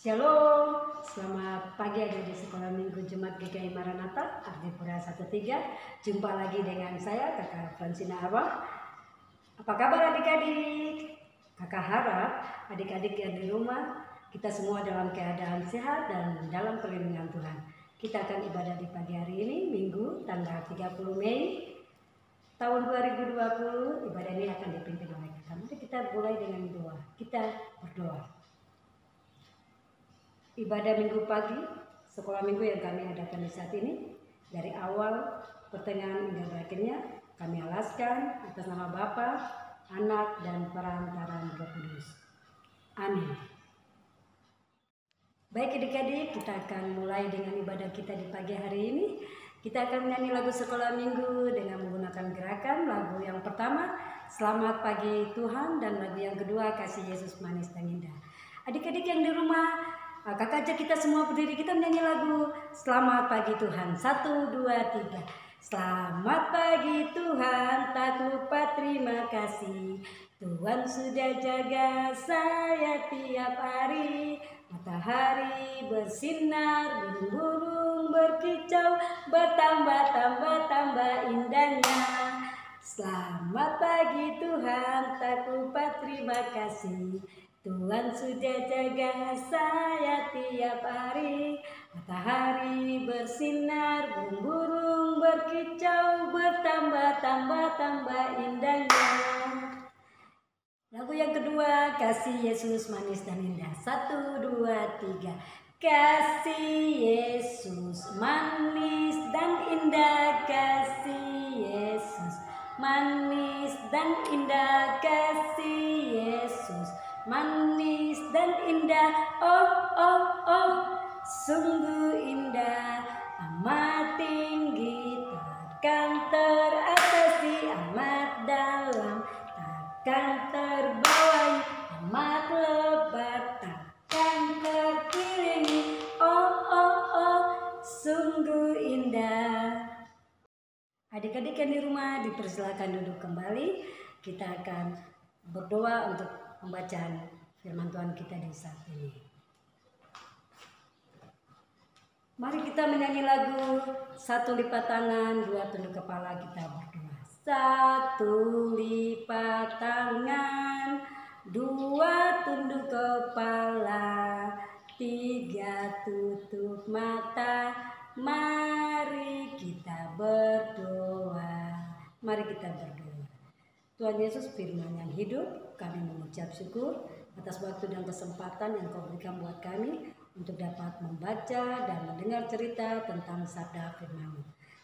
Shalom, selamat pagi ada di Sekolah Minggu Jemaat GKI Maranatha, Ardipura 13. Jumpa lagi dengan saya, Kakak Francina Arwah. Apa kabar adik-adik? Kakak harap adik-adik yang di rumah, kita semua dalam keadaan sehat dan dalam perlindungan Tuhan. Kita akan ibadah di pagi hari ini, Minggu, tanggal 30 Mei, tahun 2020. Ibadah ini akan dipimpin oleh kita. Mari kita mulai dengan doa. Kita berdoa. Ibadah minggu pagi, sekolah minggu yang kami adakan di saat ini, dari awal, pertengahan hingga berakhirnya, kami alaskan atas nama Bapa, Anak, dan perantaraan Roh Kudus. Amin. Baik adik-adik, kita akan mulai dengan ibadah kita di pagi hari ini. Kita akan menyanyi lagu sekolah minggu dengan menggunakan gerakan. Lagu yang pertama, Selamat Pagi Tuhan, dan lagu yang kedua, Kasih Yesus Manis dan Indah. Adik-adik yang di rumah, kakak ajak kita semua berdiri, kita menyanyi lagu Selamat Pagi Tuhan. 1, 2, 3. Selamat pagi Tuhan, tak lupa terima kasih. Tuhan sudah jaga saya tiap hari. Matahari bersinar, burung-burung berkicau, bertambah-tambah indahnya. Selamat pagi Tuhan, tak lupa terima kasih. Tuhan sudah jaga saya tiap hari. Matahari bersinar, burung-burung berkicau, bertambah-tambah indahnya. Lagu yang kedua, Kasih Yesus Manis dan Indah. 1, 2, 3. Kasih Yesus manis dan indah, kasih Yesus manis dan indah, kasih Yesus manis dan indah. Oh, oh, oh, sungguh indah, amat tinggi, takkan teratasi, amat dalam, takkan terbawai, amat lebar, takkan terkelilingi. Oh, oh, oh, sungguh indah. Adik-adik yang di rumah dipersilakan duduk kembali. Kita akan berdoa untuk pembacaan firman Tuhan kita di saat ini. Mari kita menyanyi lagu 1 lipat tangan, 2 tunduk kepala, kita berdoa. 1 lipat tangan, 2 tunduk kepala, 3 tutup mata, mari kita berdoa. Mari kita berdoa. Tuhan Yesus, firman yang hidup, kami mengucap syukur atas waktu dan kesempatan yang Kau berikan buat kami untuk dapat membaca dan mendengar cerita tentang sabda firman-Mu.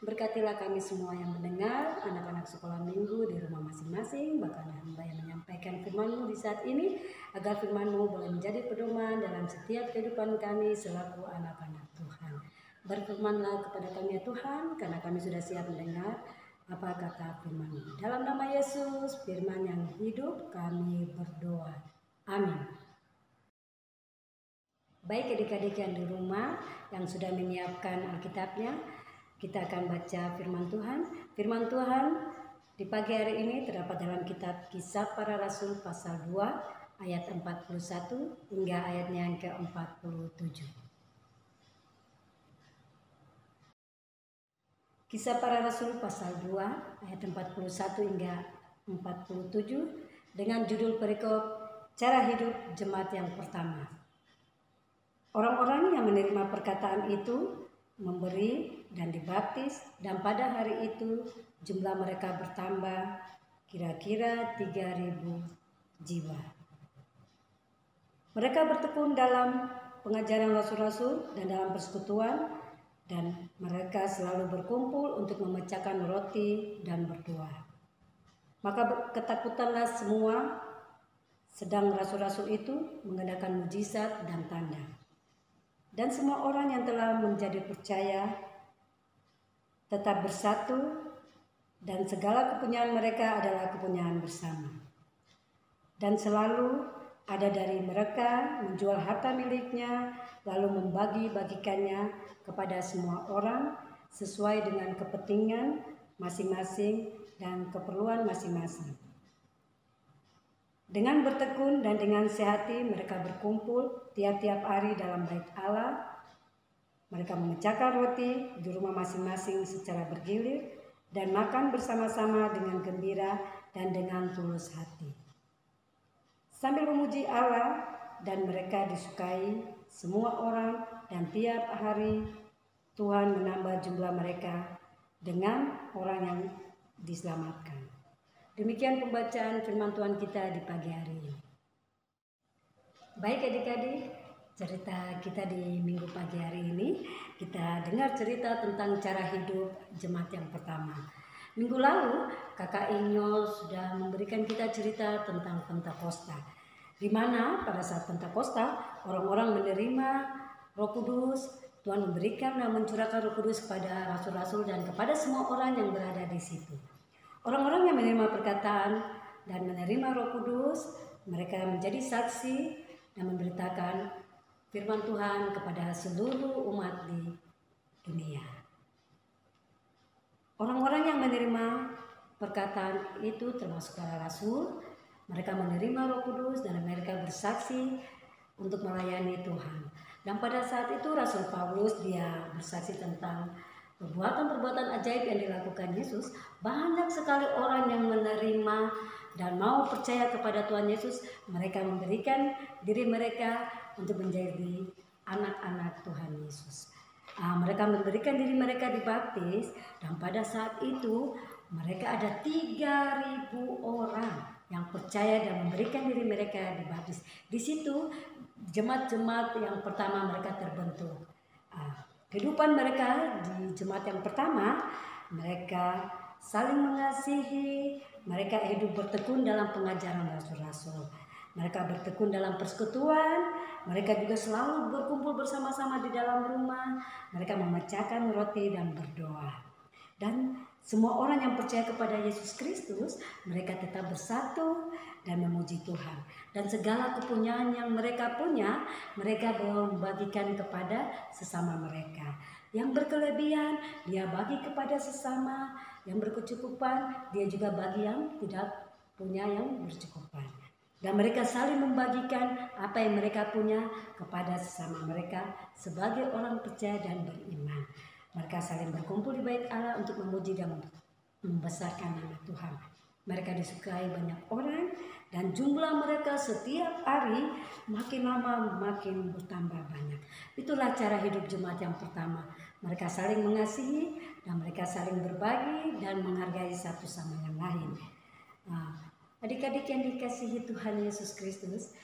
Berkatilah kami semua yang mendengar, anak-anak sekolah minggu di rumah masing-masing, bahkan hamba yang menyampaikan firman-Mu di saat ini, agar firman-Mu boleh menjadi pedoman dalam setiap kehidupan kami selaku anak-anak Tuhan. Berfirmanlah kepada kami ya Tuhan, karena kami sudah siap mendengar apa kata firman-Mu. Dalam nama Yesus, firman yang hidup, kami berdoa. Amin. Baik adik-adik yang di rumah yang sudah menyiapkan Alkitabnya, kita akan baca firman Tuhan. Firman Tuhan di pagi hari ini terdapat dalam kitab Kisah Para Rasul pasal 2 ayat 41 hingga ayatnya yang ke-47. Kisah Para Rasul pasal 2 ayat 41 hingga 47 dengan judul perikop Cara Hidup Jemaat yang Pertama. Orang-orang yang menerima perkataan itu memberi dan dibaptis, dan pada hari itu jumlah mereka bertambah kira-kira 3.000 jiwa. Mereka bertekun dalam pengajaran rasul-rasul dan dalam persekutuan, dan mereka selalu berkumpul untuk memecahkan roti dan berdoa. Maka ketakutanlah semua, sedang rasul-rasul itu mengadakan mujizat dan tanda. Dan semua orang yang telah menjadi percaya tetap bersatu, dan segala kepunyaan mereka adalah kepunyaan bersama. Dan selalu ada dari mereka menjual harta miliknya, lalu membagi-bagikannya kepada semua orang sesuai dengan kepentingan masing-masing dan keperluan masing-masing. Dengan bertekun dan dengan sehati mereka berkumpul tiap-tiap hari dalam bait Allah. Mereka memecahkan roti di rumah masing-masing secara bergilir dan makan bersama-sama dengan gembira dan dengan tulus hati, sambil memuji Allah, dan mereka disukai semua orang, dan tiap hari Tuhan menambah jumlah mereka dengan orang yang diselamatkan. Demikian pembacaan firman Tuhan kita di pagi hari ini. Baik adik-adik, cerita kita di minggu pagi hari ini, kita dengar cerita tentang cara hidup jemaat yang pertama. Minggu lalu kakak Inyo sudah memberikan kita cerita tentang Pentakosta, di mana pada saat Pentakosta orang-orang menerima Roh Kudus. Tuhan memberikan dan mencurahkan Roh Kudus kepada rasul-rasul dan kepada semua orang yang berada di situ. Orang-orang yang menerima perkataan dan menerima Roh Kudus, mereka menjadi saksi dan memberitakan firman Tuhan kepada seluruh umat di dunia. Orang-orang yang menerima perkataan itu termasuk para rasul, mereka menerima Roh Kudus dan mereka bersaksi untuk melayani Tuhan. Dan pada saat itu Rasul Paulus dia bersaksi tentang perbuatan-perbuatan ajaib yang dilakukan Yesus. Banyak sekali orang yang menerima dan mau percaya kepada Tuhan Yesus. Mereka memberikan diri mereka untuk menjadi anak-anak Tuhan Yesus. Mereka memberikan diri mereka dibaptis, dan pada saat itu mereka ada 3.000 orang yang percaya dan memberikan diri mereka dibaptis. Di situ jemaat-jemaat yang pertama mereka terbentuk. Kehidupan mereka di jemaat yang pertama, mereka saling mengasihi, mereka hidup bertekun dalam pengajaran rasul-rasul. Mereka bertekun dalam persekutuan, mereka juga selalu berkumpul bersama-sama di dalam rumah, mereka memecahkan roti dan berdoa. Dan semua orang yang percaya kepada Yesus Kristus, mereka tetap bersatu dan memuji Tuhan. Dan segala kepunyaan yang mereka punya, mereka membagikan kepada sesama mereka. Yang berkelebihan, dia bagi kepada sesama. Yang berkecukupan, dia juga bagi yang tidak punya yang berkecukupan. Dan mereka saling membagikan apa yang mereka punya kepada sesama mereka sebagai orang percaya dan beriman. Mereka saling berkumpul di bait Allah untuk memuji dan membesarkan nama Tuhan. Mereka disukai banyak orang dan jumlah mereka setiap hari makin lama makin bertambah banyak. Itulah cara hidup jemaat yang pertama. Mereka saling mengasihi dan mereka saling berbagi dan menghargai satu sama yang lain. Adik-adik yang dikasihi Tuhan Yesus Kristus,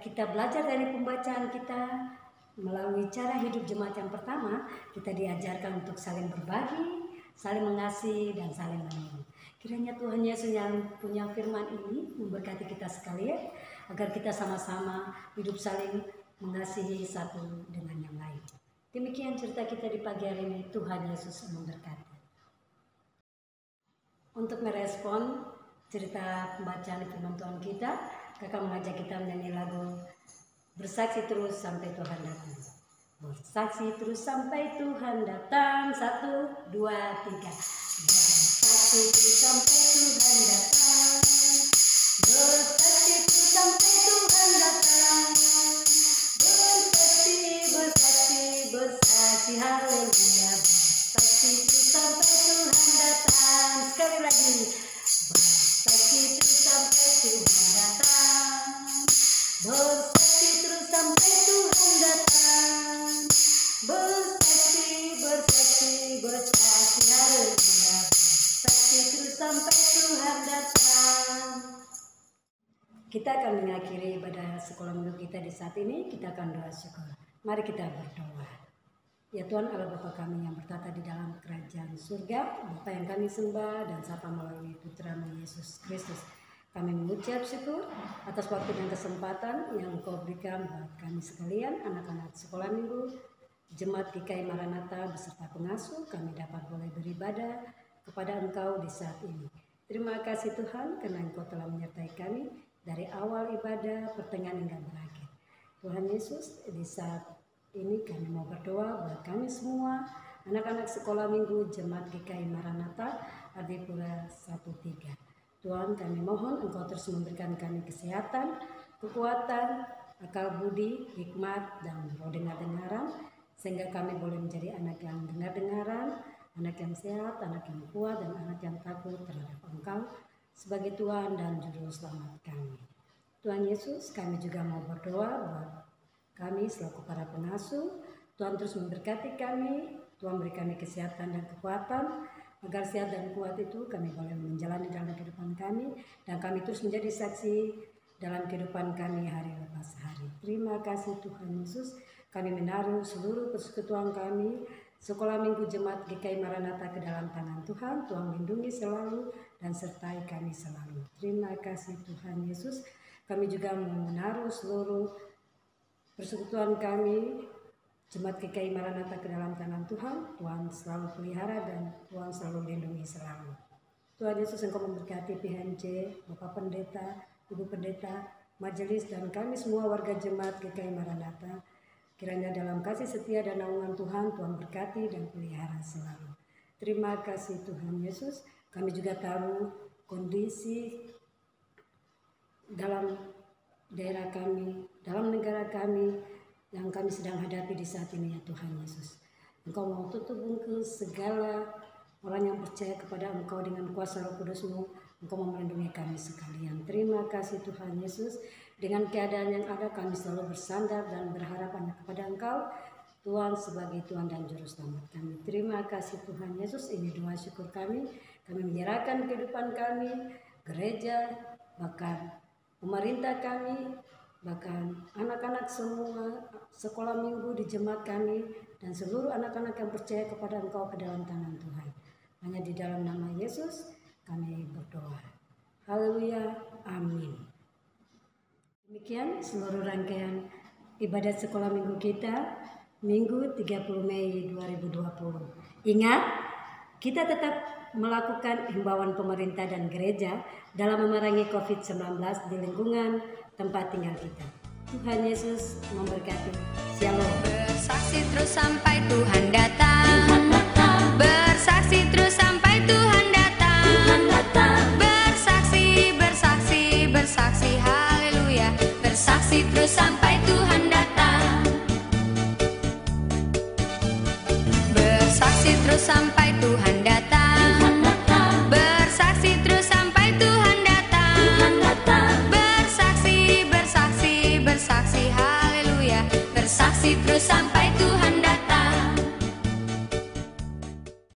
kita belajar dari pembacaan kita melalui cara hidup jemaat yang pertama, kita diajarkan untuk saling berbagi, saling mengasihi, dan saling menolong. Kiranya Tuhan Yesus yang punya firman ini memberkati kita sekalian, agar kita sama-sama hidup saling mengasihi satu dengan yang lain. Demikian cerita kita di pagi hari ini. Tuhan Yesus memberkati. Untuk merespon cerita pembacaan firman Tuhan kita, kakak mengajak kita menyanyi lagu Bersaksi Terus Sampai Tuhan Datang. Bersaksi terus sampai Tuhan datang. 1, 2, 3. Bersaksi terus sampai Tuhan datang. Bersaksi terus sampai Tuhan datang. Bersaksi, bersaksi, bersaksi, haleluya. Bersaksi terus sampai Tuhan datang. Sekali lagi. Bersaksi terus sampai Tuhan datang. Bersaksi terus sampai Tuhan datang. Bersaksi, bersaksi, bersaksi, haleluya. Bersaksi terus sampai Tuhan datang. Kita akan mengakhiri ibadah sekolah minggu kita di saat ini. Kita akan doa syukur. Mari kita berdoa. Ya Tuhan Allah Bapa kami yang bertata di dalam kerajaan surga, Bapa yang kami sembah dan sapa melalui Putra-Mu Yesus Kristus. Kami mengucap syukur atas waktu dan kesempatan yang Engkau berikan buat kami sekalian, anak-anak sekolah minggu, Jemaat GKI Maranatha beserta pengasuh, kami dapat boleh beribadah kepada Engkau di saat ini. Terima kasih Tuhan karena Engkau telah menyertai kami dari awal ibadah, pertengahan hingga berakhir. Tuhan Yesus, di saat ini kami mau berdoa buat kami semua, anak-anak sekolah minggu Jemaat GKI Maranatha Ardipura 13. Tuhan, kami mohon Engkau terus memberikan kami kesehatan, kekuatan, akal budi, hikmat, dan roh dengar-dengaran, sehingga kami boleh menjadi anak yang dengar-dengaran, anak yang sehat, anak yang kuat, dan anak yang takut terhadap Engkau sebagai Tuhan dan Juru Selamat kami. Tuhan Yesus, kami juga mau berdoa buat kami selaku para pengasuh. Tuhan terus memberkati kami, Tuhan beri kami kesehatan dan kekuatan, agar sehat dan kuat itu kami boleh menjalani dalam kehidupan kami, dan kami terus menjadi saksi dalam kehidupan kami hari lepas hari. Terima kasih Tuhan Yesus, kami menaruh seluruh persekutuan kami, sekolah minggu jemaat GKI Maranatha ke dalam tangan Tuhan. Tuhan lindungi selalu dan sertai kami selalu. Terima kasih Tuhan Yesus, kami juga menaruh seluruh persekutuan kami, Jemaat GKI Maranatha ke dalam tangan Tuhan. Tuhan selalu pelihara dan Tuhan selalu lindungi selalu. Tuhan Yesus, Engkau memberkati PHMJ, Bapak Pendeta, Ibu Pendeta, majelis, dan kami semua warga Jemaat GKI Maranatha. Kiranya dalam kasih setia dan naungan Tuhan, Tuhan berkati dan pelihara selalu. Terima kasih Tuhan Yesus. Kami juga tahu kondisi dalam daerah kami, dalam negara kami, yang kami sedang hadapi di saat ini ya Tuhan Yesus. Engkau mau tutup bungkus segala orang yang percaya kepada Engkau dengan kuasa Roh Kudus-Mu. Engkau mau melindungi kami sekalian. Terima kasih Tuhan Yesus. Dengan keadaan yang ada kami selalu bersandar dan berharap hanya kepada Engkau, Tuhan sebagai Tuhan dan Juru Selamat kami. Terima kasih Tuhan Yesus. Ini doa syukur kami. Kami menyerahkan kehidupan kami, gereja, bahkan pemerintah kami, bahkan anak-anak semua sekolah minggu di jemaat kami, dan seluruh anak-anak yang percaya kepada Engkau ke dalam tangan Tuhan. Hanya di dalam nama Yesus kami berdoa. Haleluya, amin. Demikian seluruh rangkaian ibadat sekolah minggu kita, Minggu 30 Mei 2020. Ingat, kita tetap melakukan himbauan pemerintah dan gereja dalam memerangi COVID-19 di lingkungan tempat tinggal kita. Tuhan Yesus memberkati. Shalom. Bersaksi terus sampai Tuhan datang. Bersaksi terus sampai Tuhan datang. Bersaksi, bersaksi, bersaksi, haleluya. Bersaksi terus sampai Tuhan datang. Bersaksi terus sampai Tuhan datang. Bersaksi terus sampai Tuhan datang. Bersaksi, bersaksi, bersaksi, haleluya. Bersaksi terus sampai Tuhan